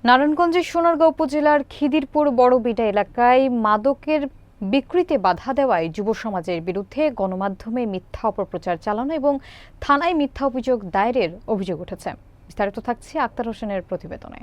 নারায়ণগঞ্জের সোনারগাঁও উপজেলার খিদিরপুর বড়বিটা এলাকায় মাদকের বিক্রিতে বাধা দেওয়ায় যুব সমাজের বিরুদ্ধে গণমাধ্যমে মিথ্যা অপপ্রচার চালানো এবং থানায় মিথ্যা অভিযোগ দায়েরের অভিযোগ উঠেছে। বিস্তারিত থাকছে আক্তার হোসেনের প্রতিবেদনে।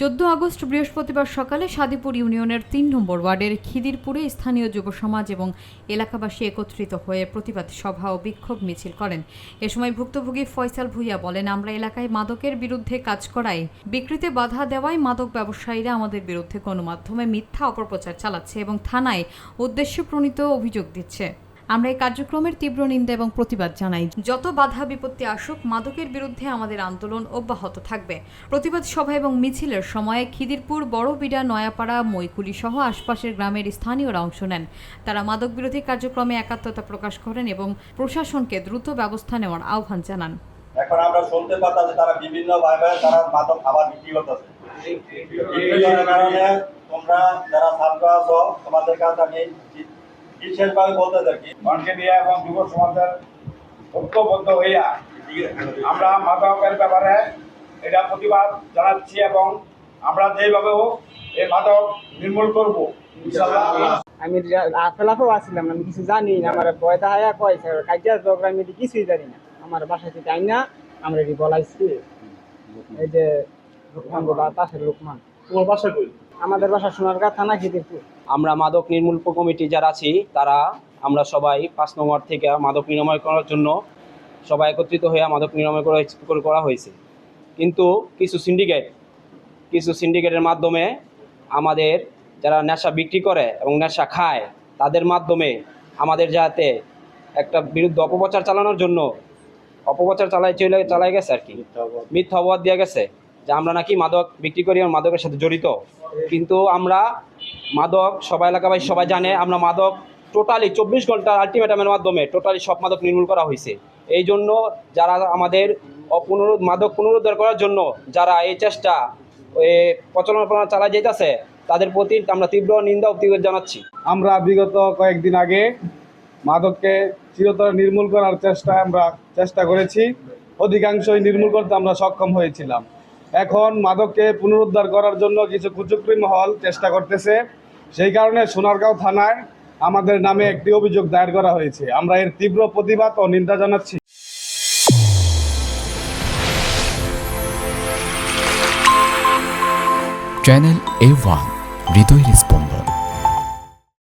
14 আগস্ট বৃহস্পতিবার সকালে সাদিপুর ইউনিয়নের 3 নম্বর ওয়ার্ডের খিদিরপুরে স্থানীয় যুব সমাজ এবং এলাকাবাসী একত্রিত হয়ে প্রতিবাদ সভা ও বিক্ষোভ মিছিল করেন। এ সময় ভুক্তভোগী ফয়সাল ভুইয়া বলেন, আমরা এলাকায় মাদকের বিরুদ্ধে কাজ করায় বিক্রিতে বাধা দেওয়ায় মাদক ব্যবসায়ীরা আমাদের বিরুদ্ধে গণমাধ্যমে মিথ্যা অপপ্রচার চালাচ্ছে এবং থানায় উদ্দেশ্যপ্রণীত অভিযোগ দিচ্ছে। আমরা এই কার্যক্রমের তীব্র নিন্দা এবং প্রতিবাদ জানাই। যত বাধা বিপত্তি আসুক, মাদকের বিরুদ্ধে আমাদের আন্দোলন অব্যাহত থাকবে। প্রতিবাদ সভা এবং মিছিলের সময় খিদিরপুর, বড়বিডা, নয়াপাড়া, মৈকুলি সহ আশপাশের গ্রামের স্থানীয়রা অংশ নেন। তারা মাদক বিরোধী কার্যক্রমে একাত্মতা প্রকাশ করেন এবং প্রশাসনকে দ্রুত ব্যবস্থা নেওয়ার আহ্বান জানান। এখন আমরা শুনতে পাচ্ছি যে তারা বিভিন্ন ভাবে তারা মাদক খাবার বিক্রি করতেছে। এই কারণে তোমরা যারা ছাত্র আছো, তোমাদের কাছে আমি বিশেষভাবে বলতে থাকি, মনকে নিয়ে এবং যুব সমাজের ঐক্যবদ্ধ হইয়া আমরা মাদকের ব্যাপারে এটা প্রতিবাদ জানাচ্ছি এবং আমরা যেভাবে হোক এই মাদক নির্মূল করব ইনশাআল্লাহ। আমি আফেলাফও আসছিলাম, আমি কিছু জানি না, আমার ভয় দেখায়া কয়েছে কাজা ঝগড়া আমি কিছুই জানি না। আমার বাসায় থেকে আই না, আমরা এটি বলাইছি এই যে লোকমান বলা তাসের লোকমান। তোমার বাসা কই? আমাদের বাসা সোনারগাঁ থানা খিদিরপুর। আমরা মাদক নির্মূল কমিটি যারা আছি তারা আমরা সবাই 5 নং ওয়ার্ড থেকে মাদক নিরাময় করার জন্য সবাই একত্রিত হয়ে মাদক নিরাময় করা হয়েছে। কিন্তু কিছু সিন্ডিকেটের মাধ্যমে আমাদের যারা নেশা বিক্রি করে এবং নেশা খায় তাদের মাধ্যমে আমাদের যাতে একটা বিরুদ্ধে অপপ্রচার চালানোর জন্য অপপ্রচার চালাই গেছে আর কি, মিথ্যা অপবাদ দেওয়া গেছে যে আমরা নাকি মাদক বিক্রি করি এবং মাদকের সাথে জড়িত। কিন্তু আমরা মাদক এলাকাবাসী সবাই জানে, আমরা মাদক টোটালি 24 ঘন্টা আলটিমেটামের মাধ্যমে টোটালি সব মাদক নির্মূল করা হয়েছে। এই জন্য যারা আমাদের মাদক পুনরুদ্ধার করার জন্য যারা এই চেষ্টা প্রচলন চালা যেতেছে তাদের প্রতি আমরা তীব্র নিন্দা ও প্রতিবাদ জানাচ্ছি। আমরা বিগত কয়েকদিন আগে মাদককে চিরতরে নির্মূল করার চেষ্টা করেছি, অধিকাংশই নির্মূল করতে আমরা সক্ষম হয়েছিলাম। এখন মাদককে পুনরুদ্ধার করার জন্য কিছু কুচক্রী মহল চেষ্টা করতেছে, সেই কারণে সোনারগাঁও থানায় আমাদের নামে একটি অভিযোগ দায়ের করা হয়েছে। আমরা এর তীব্র প্রতিবাদ ও নিন্দা জানাচ্ছি। চ্যানেল A1 হৃদয়ের স্পন্দন।